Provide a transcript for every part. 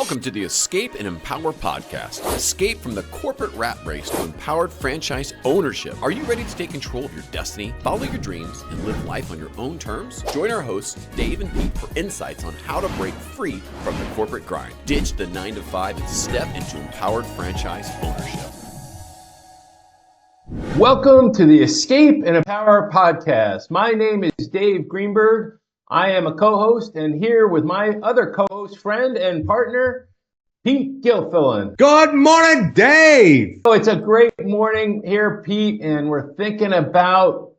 Welcome to the Escape and Empower podcast. Escape from the corporate rat race to empowered franchise ownership. Are you ready to take control of your destiny, follow your dreams, and live life on your own terms? Join our hosts, Dave and Pete, for insights on how to break free from the corporate grind, ditch the 9-to-5, and step into empowered franchise ownership. Welcome to the Escape and Empower podcast. My name is Dave Greenberg. I am a co-host and here with my other co-host, friend, and partner, Pete Gilfillan. Good morning, Dave. So it's a great morning here, Pete, and we're thinking about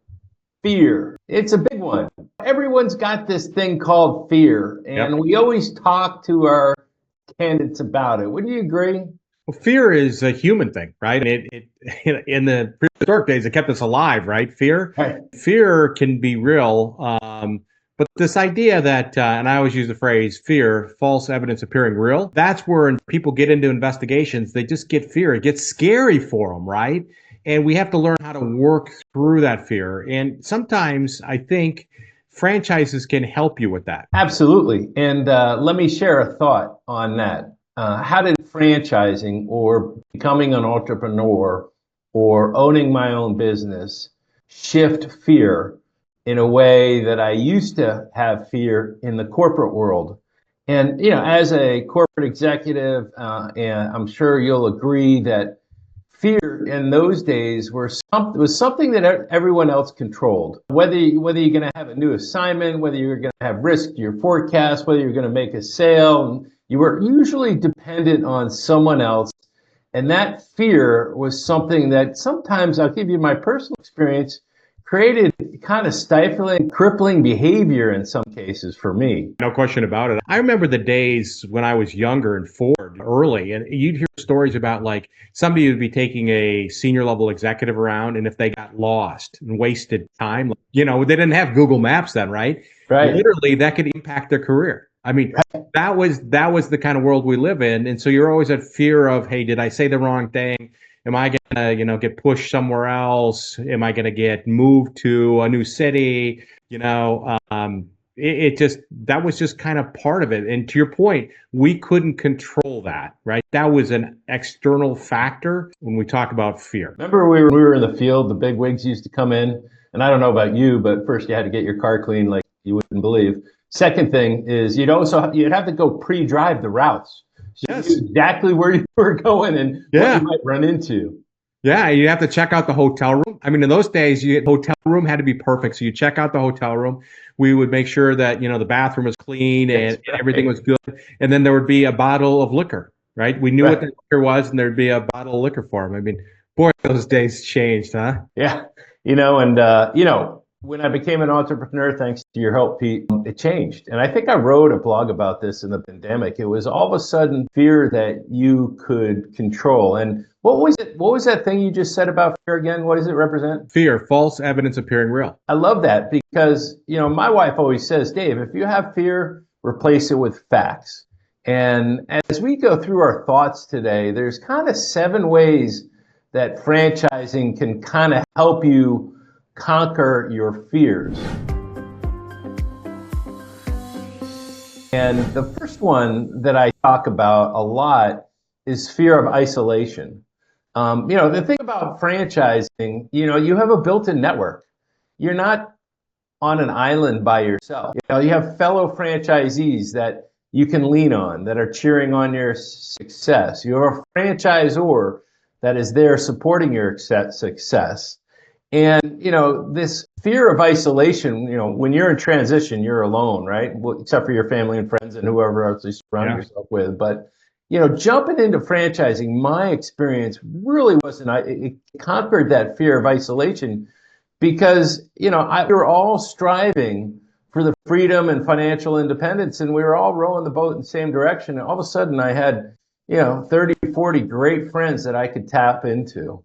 fear. It's a big one. Everyone's got this thing called fear, and we always talk to our candidates about it. Would you agree? Well, fear is a human thing, right? And it in the prehistoric days, it kept us alive, right? Fear can be real. But this idea that, and I always use the phrase, fear, false evidence appearing real, that's where when people get into investigations, they just get fear. It gets scary for them, right? And we have to learn how to work through that fear. And sometimes I think franchises can help you with that. Absolutely. And let me share a thought on that. How did franchising or becoming an entrepreneur or owning my own business shift fear in a way that I used to have fear in the corporate world? And, you know, as a corporate executive, and I'm sure you'll agree that fear in those days was something that everyone else controlled. Whether you're going to have a new assignment, whether you're going to have risk to your forecast, whether you're going to make a sale, you were usually dependent on someone else. And that fear was something that sometimes, I'll give you my personal experience, created kind of stifling, crippling behavior in some cases for me. No question about it. I remember the days when I was younger and Ford early, and you'd hear stories about like somebody would be taking a senior level executive around, and if they got lost and wasted time, you know, they didn't have Google Maps then, right? Right. Literally, that could impact their career. I mean, that was the kind of world we live in. And so you're always at fear of, hey, did I say the wrong thing? Am I going to, get pushed somewhere else? Am I going to get moved to a new city? That was just kind of part of it. And to your point, we couldn't control that, right? That was an external factor when we talk about fear. Remember we were in the field, the big wigs used to come in, and I don't know about you, but first you had to get your car cleaned like you wouldn't believe. Second thing is you'd have to go pre-drive the routes. So yes. You knew exactly where you were going and what you might run into. Yeah, you have to check out the hotel room. I mean, in those days, the hotel room had to be perfect. So you check out the hotel room. We would make sure that, the bathroom was clean and everything was good. And then there would be a bottle of liquor, right? We knew what the liquor was, and there'd be a bottle of liquor for them. I mean, boy, those days changed, huh? Yeah. When I became an entrepreneur, thanks to your help, Pete, it changed. And I think I wrote a blog about this in the pandemic. It was all of a sudden fear that you could control. And what was it? What was that thing you just said about fear again? What does it represent? Fear, false evidence appearing real. I love that because, my wife always says, Dave, if you have fear, replace it with facts. And as we go through our thoughts today, there's kind of 7 ways that franchising can kind of help you conquer your fears. And the first one that I talk about a lot is fear of isolation. The thing about franchising, you have a built-in network. You're not on an island by yourself. You have fellow franchisees that you can lean on, that are cheering on your success. You have a franchisor that is there supporting your success. And, this fear of isolation, when you're in transition, you're alone, right? Well, except for your family and friends and whoever else you surround yourself with. But, jumping into franchising, my experience really it conquered that fear of isolation because, we were all striving for the freedom and financial independence, and we were all rowing the boat in the same direction. And all of a sudden I had, 30, 40 great friends that I could tap into.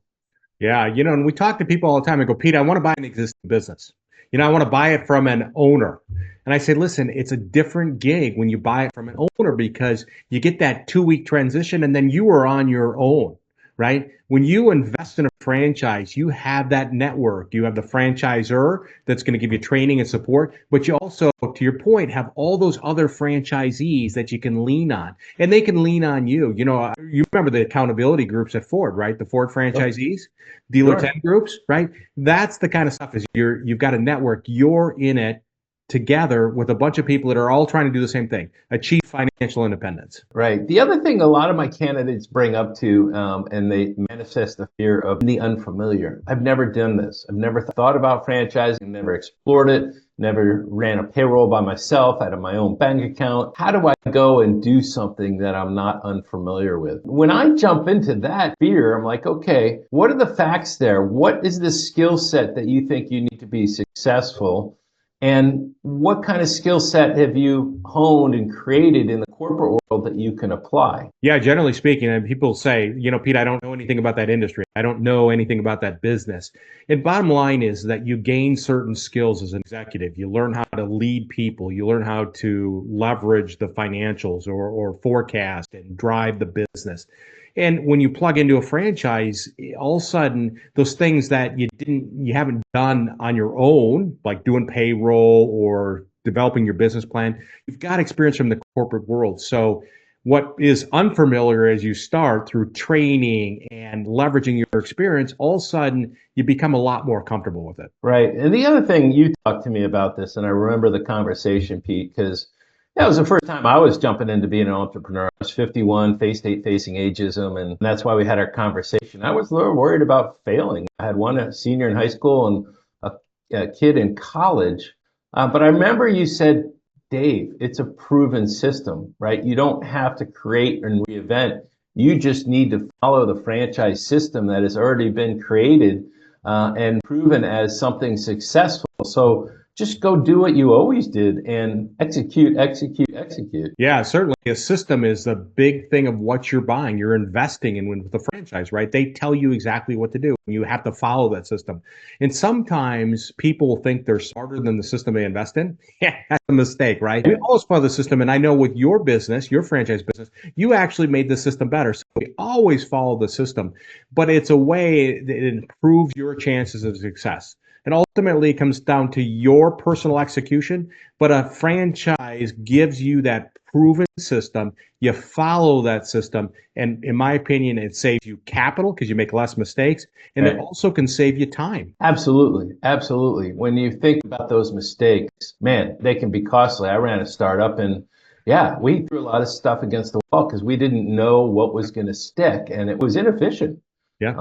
Yeah, and we talk to people all the time and go, Pete, I want to buy an existing business. I want to buy it from an owner. And I say, listen, it's a different gig when you buy it from an owner because you get that 2-week transition and then you are on your own, right? When you invest in a franchise, you have that network. You have the franchisor that's going to give you training and support, but you also, to your point, have all those other franchisees that you can lean on, and they can lean on you. You remember the accountability groups at Ford, right? The Ford franchisees, dealer Sure. 10 groups, right? That's the kind of stuff is you've got a network, you're in it together with a bunch of people that are all trying to do the same thing, achieve financial independence. Right. The other thing a lot of my candidates bring up to, and they manifest the fear of the unfamiliar. I've never done this. I've never thought about franchising, never explored it, never ran a payroll by myself out of my own bank account. How do I go and do something that I'm not unfamiliar with? When I jump into that fear, I'm like, okay, what are the facts there? What is the skill set that you think you need to be successful? And what kind of skill set have you honed and created in the corporate world that you can apply? Yeah, generally speaking, and people say, Pete, I don't know anything about that industry. I don't know anything about that business. And bottom line is that you gain certain skills as an executive. You learn how to lead people. You learn how to leverage the financials or forecast and drive the business. And when you plug into a franchise, all of a sudden those things that you haven't done on your own, like doing payroll or developing your business plan, you've got experience from the corporate world. So what is unfamiliar as you start through training and leveraging your experience, all of a sudden you become a lot more comfortable with it. Right. And the other thing, you talked to me about this, and I remember the conversation, Pete, because that was the first time I was jumping into being an entrepreneur. I was 51, facing ageism, and that's why we had our conversation. I was a little worried about failing. I had one senior in high school and a kid in college. But I remember you said, Dave, it's a proven system, right? You don't have to create and reinvent. You just need to follow the franchise system that has already been created and proven as something successful. So just go do what you always did and execute, execute, execute. Yeah, certainly. A system is a big thing of what you're buying. You're investing in with the franchise, right? They tell you exactly what to do. You have to follow that system. And sometimes people think they're smarter than the system they invest in. Yeah, that's a mistake, right? We always follow the system. And I know with your business, your franchise business, you actually made the system better. So we always follow the system, but it's a way that it improves your chances of success. And ultimately, it comes down to your personal execution. But a franchise gives you that proven system. You follow that system. And in my opinion, it saves you capital because you make less mistakes. And it also can save you time. Absolutely. Absolutely. When you think about those mistakes, man, they can be costly. I ran a startup and yeah, we threw a lot of stuff against the wall because we didn't know what was going to stick and it was inefficient. Yeah.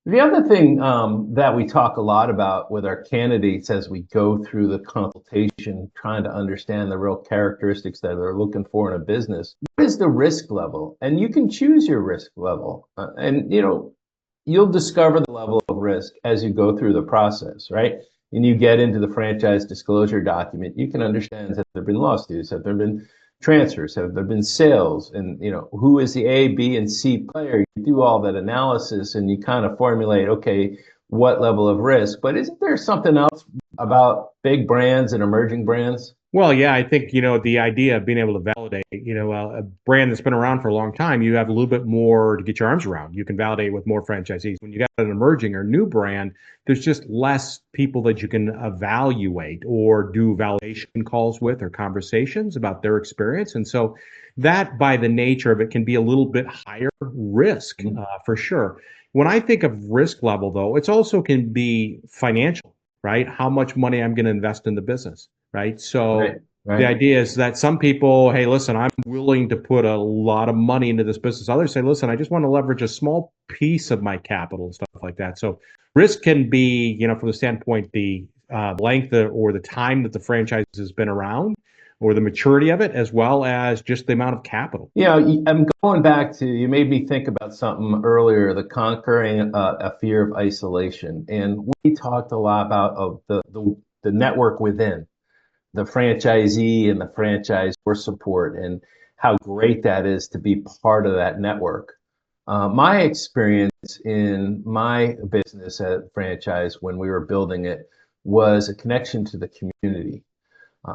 The other thing that we talk a lot about with our candidates as we go through the consultation, trying to understand the real characteristics that they're looking for in a business, what is the risk level? And you can choose your risk level. You'll discover the level of risk as you go through the process, right? And you get into the franchise disclosure document, you can understand, have there been lawsuits? Have there been transfers? Have there been sales? And who is the A, B, and C player? You do all that analysis and you kind of formulate, okay, what level of risk? But isn't there something else about big brands and emerging brands? Well, yeah, I think, the idea of being able to validate, a brand that's been around for a long time, you have a little bit more to get your arms around. You can validate with more franchisees. When you got an emerging or new brand, there's just less people that you can evaluate or do validation calls with or conversations about their experience. And so that, by the nature of it, can be a little bit higher risk for sure. When I think of risk level, though, it also can be financial, right? How much money I'm going to invest in the business. Right. So Right. the idea is that some people, hey, listen, I'm willing to put a lot of money into this business. Others say, listen, I just want to leverage a small piece of my capital and stuff like that. So risk can be, from the standpoint, the length or the time that the franchise has been around or the maturity of it, as well as just the amount of capital. I'm going back to, you made me think about something earlier, the conquering a fear of isolation. And we talked a lot about the network within the franchisee and the franchisor support and how great that is to be part of that network. My experience in my business at franchise when we were building it was a connection to the community.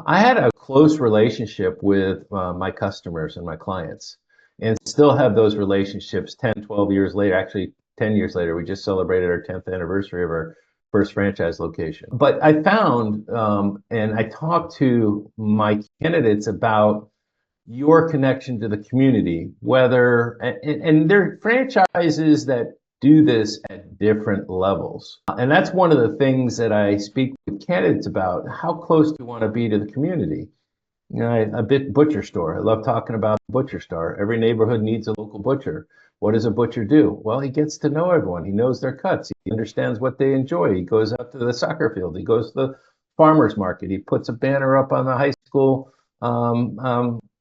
I had a close relationship with my customers and my clients. and still have those relationships 10, 12 years later. Actually, 10 years later, we just celebrated our 10th anniversary of our first franchise location. But I found, and I talked to my candidates about your connection to the community, whether, and there are franchises that do this at different levels. And that's one of the things that I speak with candidates about. How close do you want to be to the community? You know, a bit butcher store. I love talking about the butcher store. Every neighborhood needs a local butcher. What does a butcher do? Well, he gets to know everyone. He knows their cuts. He understands what they enjoy. He goes out to the soccer field. He goes to the farmer's market. He puts a banner up on the high school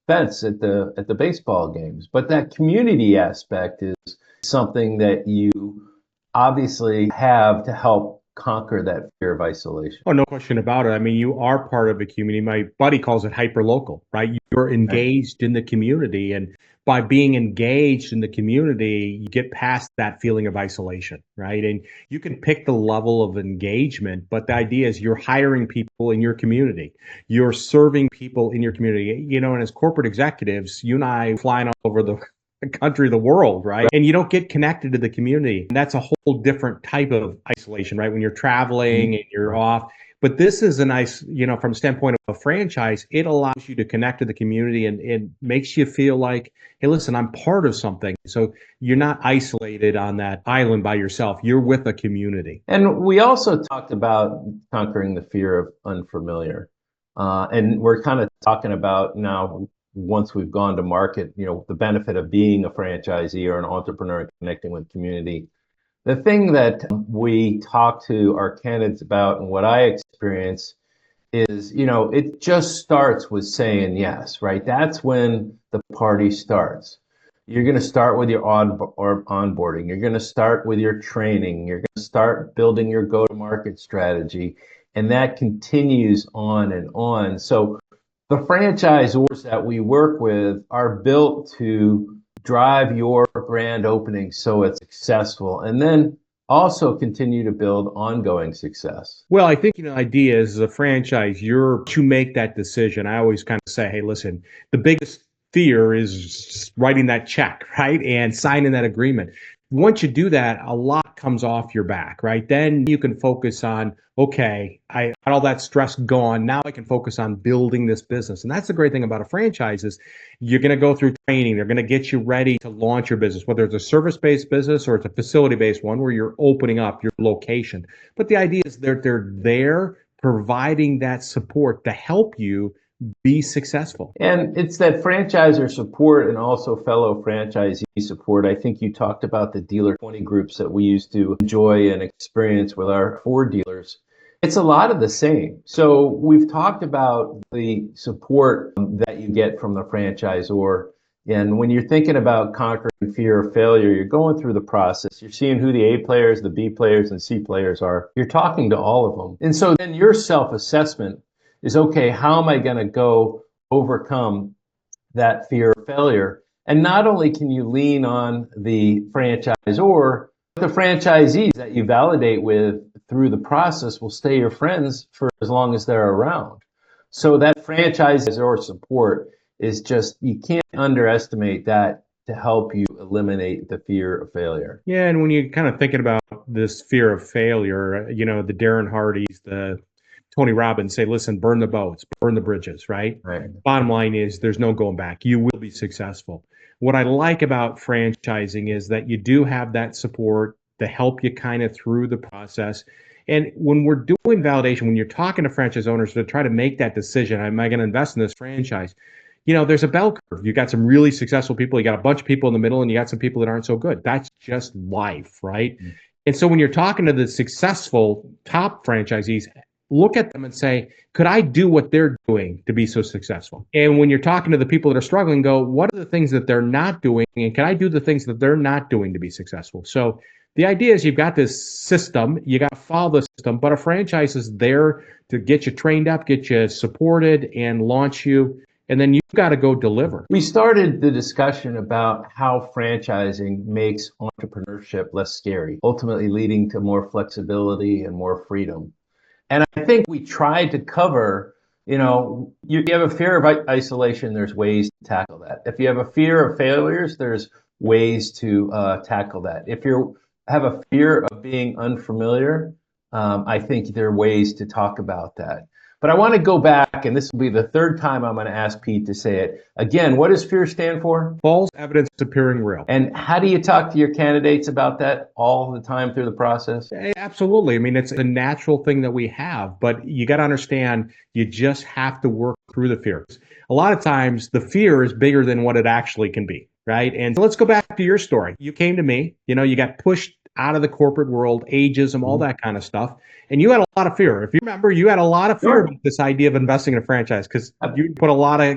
fence at the baseball games. But that community aspect is something that you obviously have to help conquer that fear of isolation. Oh, no question about it. I mean, you are part of a community. My buddy calls it hyper-local, right? You're engaged in the community, and by being engaged in the community, you get past that feeling of isolation, right? And you can pick the level of engagement, but the idea is you're hiring people in your community. You're serving people in your community. You know, and as corporate executives, you and I flying all over the country, the world, right? And you don't get connected to the community. And that's a whole different type of isolation, right? When you're traveling and you're off. But this is a nice, you know, from a standpoint of a franchise, it allows you to connect to the community, and it makes you feel like, hey, listen, I'm part of something. So you're not isolated on that island by yourself. You're with a community. And we also talked about conquering the fear of unfamiliar. And we're kind of talking about now, once we've gone to market, you know, the benefit of being a franchisee or an entrepreneur and connecting with community. The thing that we talk to our candidates about and what I experience is, you know, it just starts with saying yes, right? That's when the party starts. You're going to start with your onboarding. You're going to start with your training. You're going to start building your go-to-market strategy. And that continues on and on. So the franchisors that we work with are built to drive your grand opening so it's successful, and then also continue to build ongoing success. Well, I think, you know, idea is as a franchise, you're to make that decision. I always kind of say, hey, listen, the biggest fear is writing that check, right? And signing that agreement. Once you do that, a lot comes off your back, right? Then you can focus on, okay, I got all that stress gone. Now I can focus on building this business. And that's the great thing about a franchise is you're going to go through training. They're going to get you ready to launch your business, whether it's a service-based business or it's a facility-based one where you're opening up your location. But the idea is they're there providing that support to help you be successful. And it's that franchisor support and also fellow franchisee support. I think you talked about the dealer 20 groups that we used to enjoy and experience with our Ford dealers. It's a lot of the same. So we've talked about the support that you get from the franchisor. And when you're thinking about conquering fear of failure, you're going through the process. You're seeing who the A players, the B players, and C players are. You're talking to all of them. And so then your self-assessment is, okay, how am I going to go overcome that fear of failure? And not only can you lean on the franchisor, but the franchisees that you validate with through the process will stay your friends for as long as they're around. So that franchisor support is just, you can't underestimate that to help you eliminate the fear of failure. Yeah, and when you're kind of thinking about this fear of failure, you know, the Darren Hardys, the Tony Robbins say, listen, burn the boats, burn the bridges, right? Right. Bottom line is there's no going back. You will be successful. What I like about franchising is that you do have that support to help you kind of through the process. And when we're doing validation, when you're talking to franchise owners to try to make that decision, am I going to invest in this franchise? You know, there's a bell curve. You got some really successful people. You got a bunch of people in the middle, and you got some people that aren't so good. That's just life, right? Mm-hmm. And so when you're talking to the successful top franchisees, look at them and say, could I do what they're doing to be so successful? And when you're talking to the people that are struggling, go, what are the things that they're not doing? And can I do the things that they're not doing to be successful? So the idea is you've got this system, you got to follow the system, but a franchise is there to get you trained up, get you supported, and launch you. And then you've got to go deliver. We started the discussion about how franchising makes entrepreneurship less scary, ultimately leading to more flexibility and more freedom. And I think we tried to cover, You have a fear of isolation, there's ways to tackle that. If you have a fear of failures, there's ways to tackle that. If you have a fear of being unfamiliar, I think there are ways to talk about that. But I want to go back, and this will be the third time I'm going to ask Pete to say it. Again, what does fear stand for? False evidence appearing real. And how do you talk to your candidates about that all the time through the process? Absolutely. I mean, it's a natural thing that we have, but you got to understand, you just have to work through the fears. A lot of times the fear is bigger than what it actually can be, right? And let's go back to your story. You came to me, you got pushed out of the corporate world, ageism, all that kind of stuff. And you had a lot of fear. If you remember, you had a lot of fear about this idea of investing in a franchise because you put a lot of,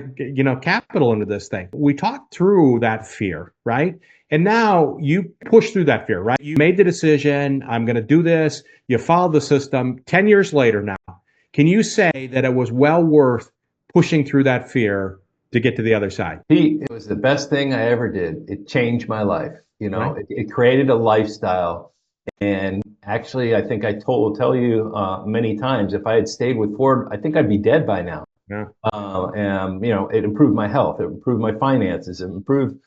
capital into this thing. We talked through that fear, right? And now you push through that fear, right? You made the decision, I'm going to do this. You followed the system. 10 years later now, can you say that it was well worth pushing through that fear to get to the other side? Pete, it was the best thing I ever did. It changed my life. Right. It created a lifestyle. And actually, I think I will tell you many times, if I had stayed with Ford, I think I'd be dead by now. Yeah. And, it improved my health. It improved my finances. It improved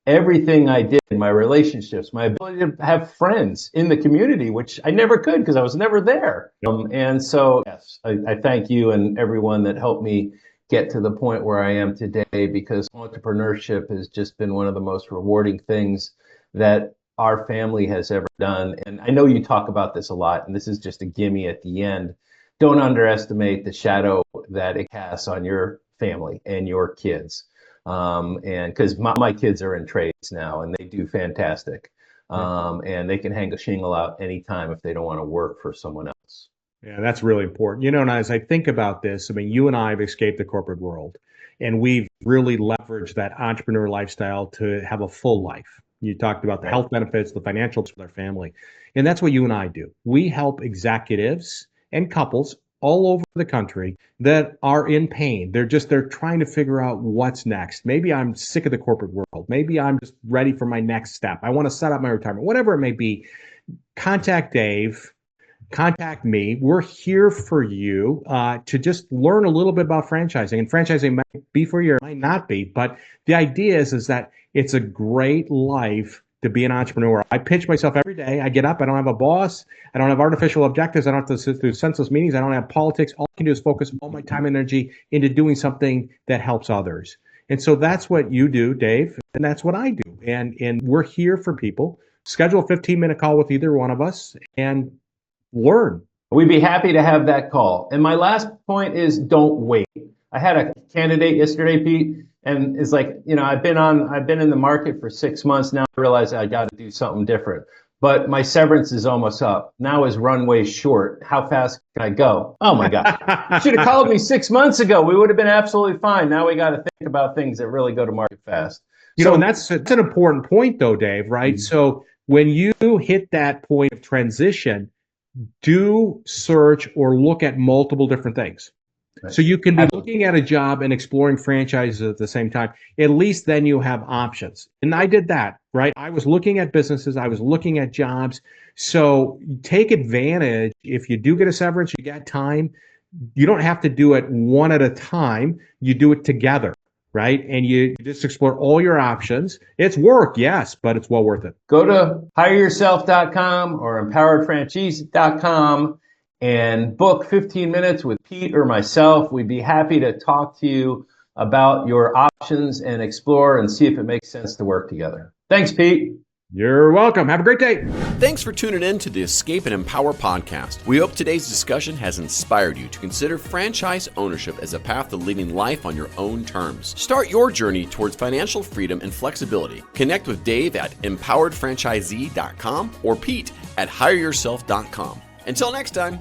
everything I did, my relationships, my ability to have friends in the community, which I never could because I was never there. And so, yes, I thank you and everyone that helped me get to the point where I am today, because entrepreneurship has just been one of the most rewarding things that our family has ever done. And I know you talk about this a lot, and this is just a gimme at the end. Don't underestimate the shadow that it casts on your family and your kids. And because my kids are in trades now and they do fantastic. And they can hang a shingle out anytime if they don't want to work for someone else. Yeah, that's really important. And as I think about this, I mean, you and I have escaped the corporate world, and we've really leveraged that entrepreneur lifestyle to have a full life. You talked about the health benefits, the financials for their family. And that's what you and I do. We help executives and couples all over the country that are in pain. They're trying to figure out what's next. Maybe I'm sick of the corporate world. Maybe I'm just ready for my next step. I want to set up my retirement, whatever it may be. Contact Dave. Contact me. We're here for you to just learn a little bit about franchising. And franchising might be for you, or it might not be. But the idea is that it's a great life to be an entrepreneur. I pinch myself every day. I get up. I don't have a boss. I don't have artificial objectives. I don't have to sit through senseless meetings. I don't have politics. All I can do is focus all my time and energy into doing something that helps others. And so that's what you do, Dave, and that's what I do. And we're here for people. Schedule a 15-minute call with either one of us and learn. We'd be happy to have that call. And my last point is, don't wait. I had a candidate yesterday, Pete, and it's like, I've been in the market for 6 months now. I realize I got to do something different. But my severance is almost up. Now his runway's short. How fast can I go? Oh my God. You should have called me 6 months ago. We would have been absolutely fine. Now we got to think about things that really go to market fast. And that's an important point though, Dave, right? Mm-hmm. So when you hit that point of transition, do search or look at multiple different things. Right. So you can be looking at a job and exploring franchises at the same time. At least then you have options. And I did that, right? I was looking at businesses. I was looking at jobs. So take advantage. If you do get a severance, you got time. You don't have to do it one at a time. You do it together. Right? And you just explore all your options. It's work, yes, but it's well worth it. Go to hireyourself.com or empoweredfranchise.com and book 15 minutes with Pete or myself. We'd be happy to talk to you about your options and explore and see if it makes sense to work together. Thanks, Pete. You're welcome. Have a great day. Thanks for tuning in to the Escape and Empower podcast. We hope today's discussion has inspired you to consider franchise ownership as a path to living life on your own terms. Start your journey towards financial freedom and flexibility. Connect with Dave at empoweredfranchisee.com or Pete at hireyourself.com. Until next time.